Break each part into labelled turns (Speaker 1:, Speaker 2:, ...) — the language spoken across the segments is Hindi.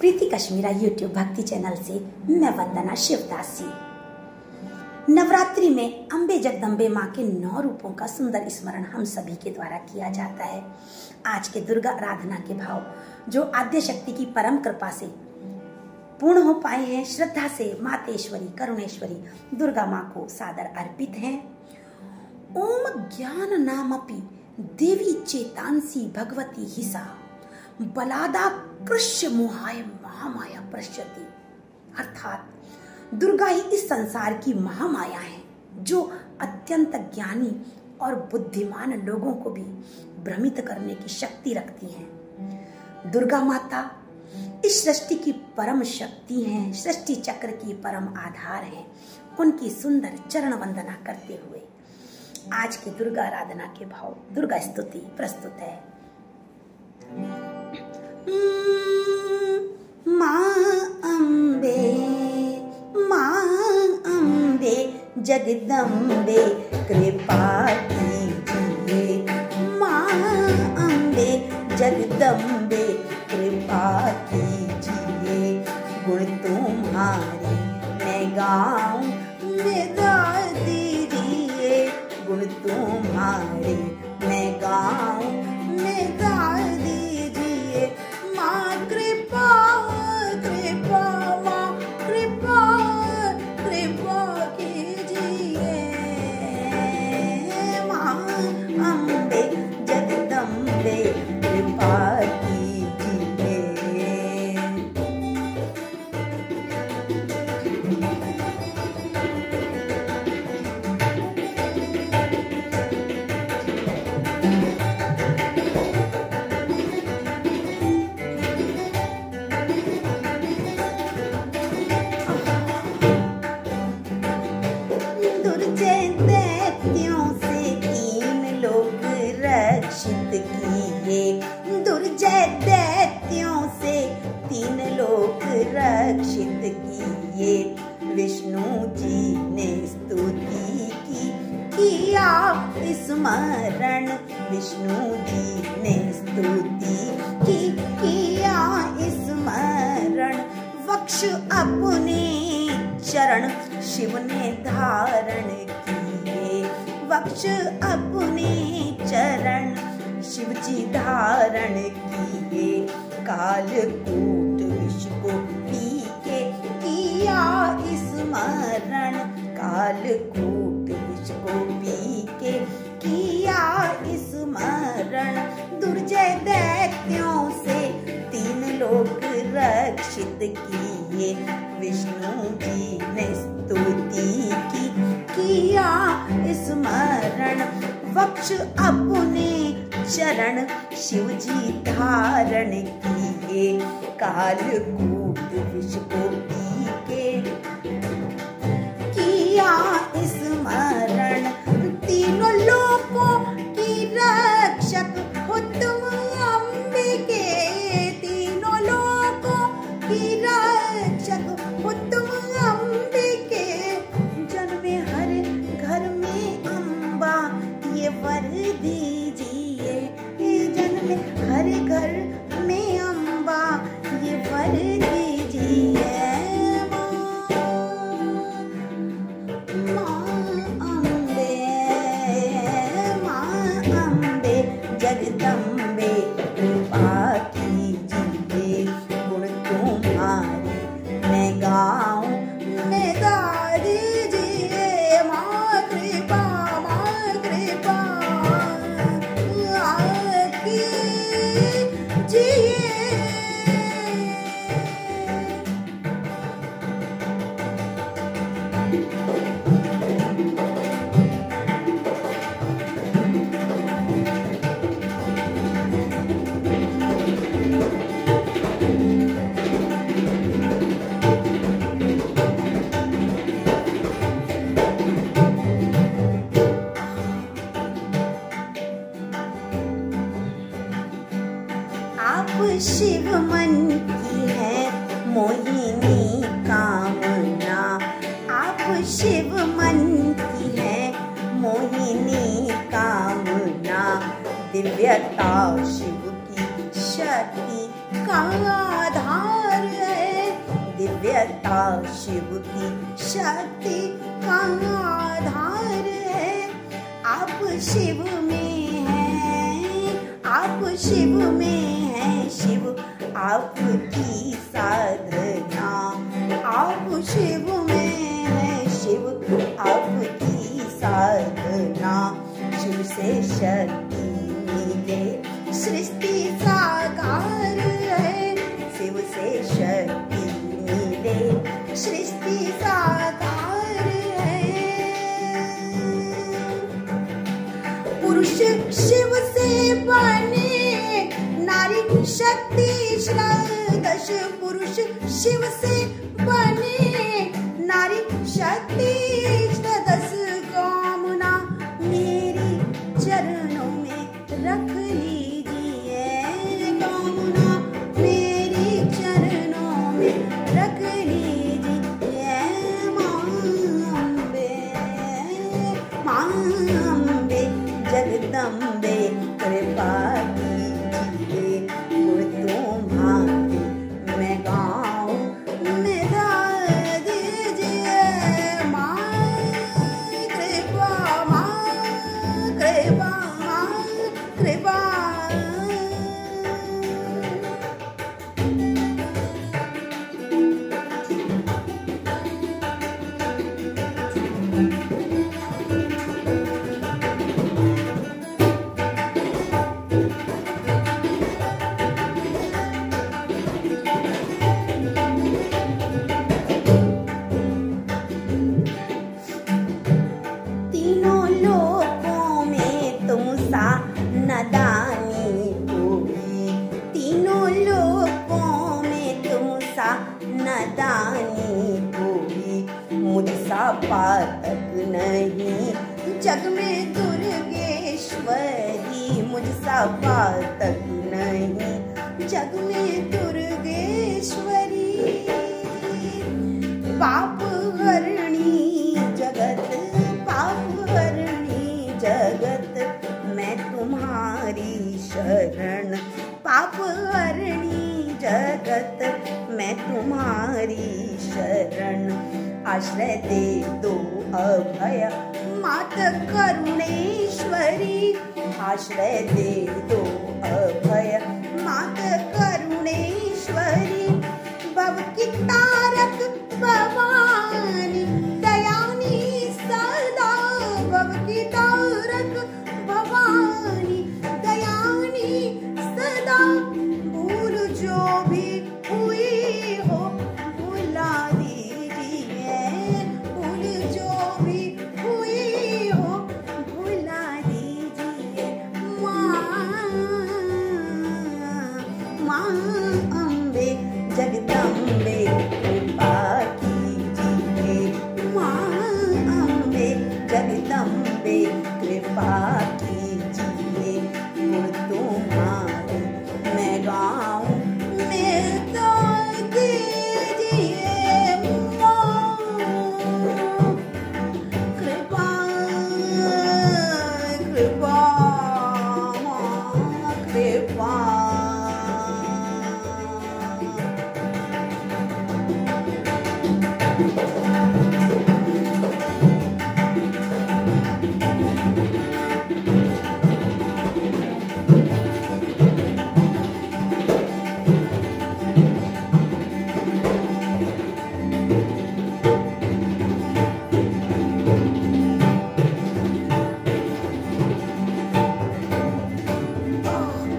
Speaker 1: प्रीति कश्मीरा यूट्यूब भक्ति चैनल से मैं वंदना शिवदासी। नवरात्रि में अम्बे जगदम्बे माँ के 9 रूपों का सुंदर स्मरण हम सभी के द्वारा किया जाता है। आज के दुर्गा आराधना के भाव जो आद्य शक्ति की परम कृपा से पूर्ण हो पाए हैं, श्रद्धा से मातेश्वरी करुणेश्वरी दुर्गा माँ को सादर अर्पित हैं। ओम ज्ञान नामपि देवी चेतांसी भगवती हिसा बलादा कृष्य मोहाय महामाया प्रश्यति। अर्थात दुर्गा ही इस संसार की महामाया है जो अत्यंत ज्ञानी और बुद्धिमान लोगों को भी भ्रमित करने की शक्ति रखती हैं। दुर्गा माता इस सृष्टि की परम शक्ति हैं, सृष्टि चक्र की परम आधार है। उनकी सुंदर चरण वंदना करते हुए आज के दुर्गा आराधना के भाव दुर्गा स्तुति प्रस्तुत है। माँ अम्बे जगदम्बे कृपा कीजिए। माँ अम्बे जगदम्बे कृपा कीजिए। गुण तुम्हारे मैं गाऊं निगा दीजिए। गुण तुम्हारे मैं गाऊं निगा दीजिए। माँ कृपा कृपा माँ कृपा कृपा कीजिए। माँ अम्बे जगदम्बे कृपा कीजिए। दुर्जय दैत्यों से 3 लोक रक्षित किए। विष्णु जी ने स्तुति की किया स्मरण। विष्णु जी ने स्तुति की किया स्मरण। वक्ष अपने चरण शिव ने धारण किए। वक्ष अपने चरण शिव जी धारण किए। कालकूट विष को पी के किया स्मरण। कालकूट विष को पी के किया स्मरण। दुर्जय दैत्यों से 3 लोक रक्षित किए। विष्णु जी ने स्तुति की किया स्मरण। वक्ष अपने चरण शिव जी धारण किए। कालकूट विष को पी के किया स्मरण। 3 लोकों की रक्षक हो तुम अंबिके। 3 लोकों की रक्षक हो तुम अंबिके। जन्मे हर घर में अम्बा ये वर दीजिए। जन्मे हर घर में अम्बा ये वर दीजिए। माँ अम्बे जगदम्बे कृपा कीजिए। गुण तुम्हारे मैं गाऊं मैं गा दीजिए। माँ कृपा शिव मन की है मोहिनी कामना। आप शिव मन की है मोहिनी कामना। दिव्यता शिव की शक्ति का आधार था शिव की शक्ति का आधार है। आप शिव में हैं, आप शिव में हैं, शिव आपकी साधना। आप शिव में हैं, शिव आपकी साधना। शिव से शक्ति मिले सृष्टि साकार है, शिव से शक्ति मिले सृष्टि साकार है। पुरुष शिव से बने, नारी शक्ति दश। पुरुष शिव से बने, नारी शक्ति दश। कामना मेरी चरणों में रख लीजिए, कामना मेरी चरणों में रख लीजिए। माँ अम्बे जगदम्बे कृपा कीजिए, गुण तुम्हारे मैं गाऊं, मैं गा दीजिए। माँ कृपा, माँ कृपा, माँ कृपा। तीनों लोकों में तुम सा नदानी कोई, तीनों लोकों में तुम सा नदानी कोई। मुझसा पातक नहीं जग में दुर्गेश्वरी, मुझसा पातक नहीं जग में दुर्गेश्वरी। पाप हरणी जगत, पाप हरणी जगत, मैं तुम्हारी शरण। पाप हरणी जगत, मैं तुम्हारी शरण। आश्रय दे दो अभय मात करुणेश्वरी, आश्रय दे दो अभय मात करुणेश्वरी। भव की तारक भवानी दयानी सदा, भव की तारक भवानी दयानी सदा। भूल जो भी हुई हो भुला दीजिए, भूल जो भी हुई हो भुला दीजिए। माँ अम्बे जगदम्बे कृपा कीजिए, माँ अम्बे जगदम्बे कृपा कीजिए। गुण तुम्हारे मैं गाऊं, मैं गा दीजिए। माँ कृपा, कृपा, माँ कृपा।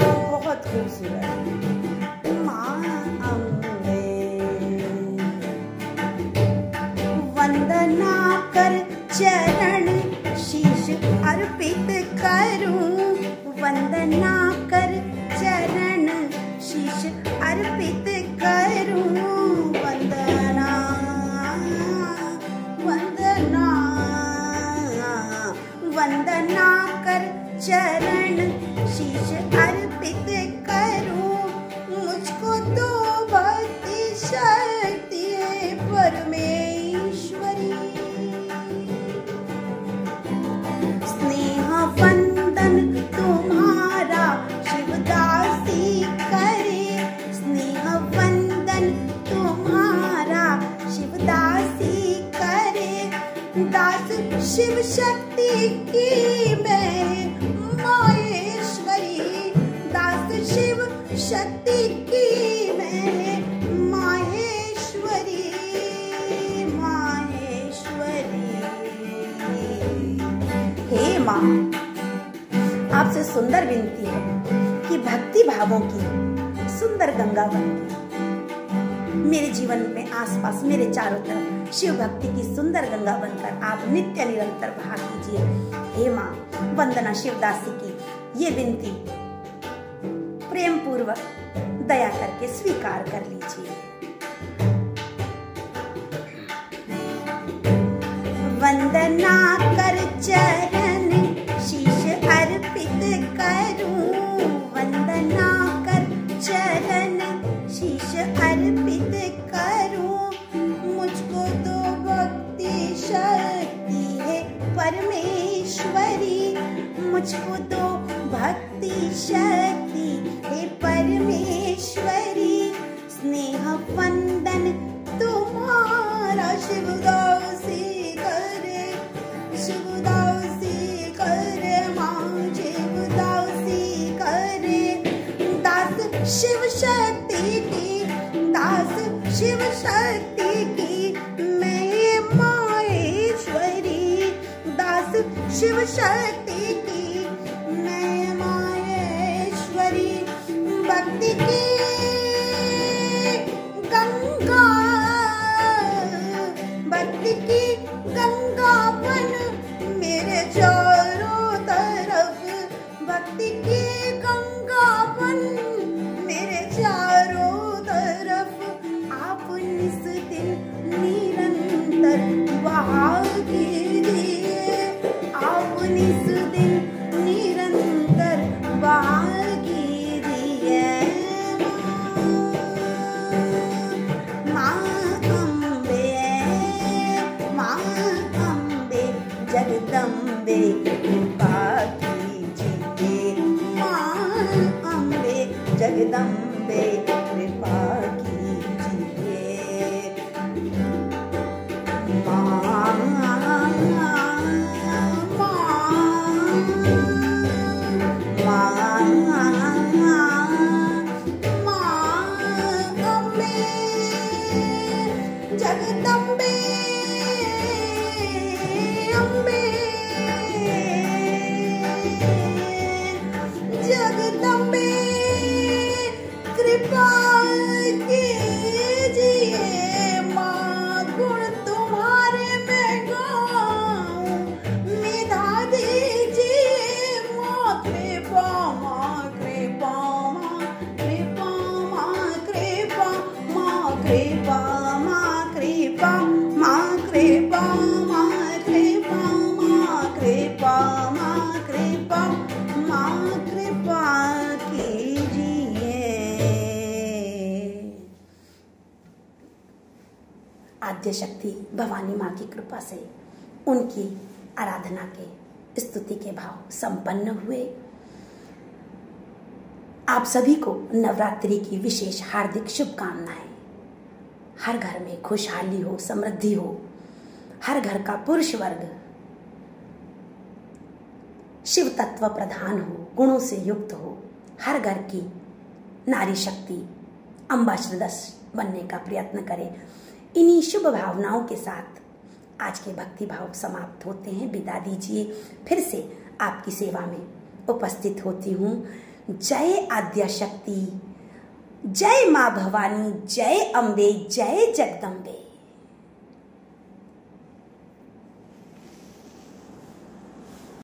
Speaker 1: बहुत खूबसूरत। माँ अम्बे वंदना कर चरण शीश अर्पित करूं, वंदना कर चरण शीश अर्पित करूं। वंदना, वंदना, वंदना कर चरण शीश अर्पित करूं। मुझको तो भक्ति शक्ति परमेश्वरी। स्नेह वंदन तुम्हारा शिवदासी करे, स्नेह वंदन तुम्हारा शिव शिव शक्ति की मैं माहेश्वरी, दास शिव शक्ति की मैं माहेश्वरी, माहेश्वरी। हे माँ, आपसे सुंदर विनती है कि भक्ति भावों की सुंदर गंगा बनके मेरे जीवन में आसपास मेरे चारों तरफ शिव भक्ति की सुंदर गंगा बनकर आप नित्य निरंतर बहा कीजिए। हे माँ, वंदना शिवदासी की ये विनती प्रेम पूर्वक दया करके स्वीकार कर लीजिए। वंदना कर चरण शीश अर्पित करूं, वंदना कर चरण शीश अर्पित करूं, मुझको तो भक्ति शक्ति है परमेश्वरी, मुझको तो भक्ति शक्ति है परमेश्वरी। स्नेह वंदन तुम्हारा शिवदासी करे, शिवदासी करे माँ, शिवदासी करे। दास शिव शक्ति की, दास शिव शक्ति की मैं माहेश्वरी, दास शिव शक्ति की मैं माहेश्वरी। भक्ति की गंगा, भक्ति की गंगा बन मेरे चारों तरफ, भक्ति की गंगा बन मेरे चारों तरफ। आप निस दिन निरंतर बहा कीजिए, आप निस दिन निरंतर बहा कीजिए। माँ अम्बे, माँ अम्बे जगदम्बे कृपा कीजिए, माँ अम्बे जगदम्बे कृपा कीजिए। माँ, जगदम्बे अम्बे, जगदम्बे कृपा कीजिए। माँ गुण तुम्हारे मैं गाऊं, मिधा दीजिए माँ कृपा, माँ कृपा, माँ कृपा, माँ कृपा, माँ कृपा, माँ कृपा, माँ कृपा, माँ कृपा, माँ कृपा, माँ कृपा, माँ कृपा कीजिए। आद्य शक्ति भवानी माँ की कृपा से उनकी आराधना के स्तुति के भाव संपन्न हुए। आप सभी को नवरात्रि की विशेष हार्दिक शुभकामनाएं। हर घर में खुशहाली हो, समृद्धि हो, हर घर का पुरुष वर्ग शिव तत्व प्रधान हो, गुणों से युक्त हो, हर घर की नारी शक्ति अम्बा श्रीदस बनने का प्रयत्न करे। इन्हीं शुभ भावनाओं के साथ आज के भक्ति भाव समाप्त होते हैं। विदा दीजिए, फिर से आपकी सेवा में उपस्थित होती हूँ। जय आद्या शक्ति, जय माँ भवानी, जय अम्बे, जय जगदम्बे।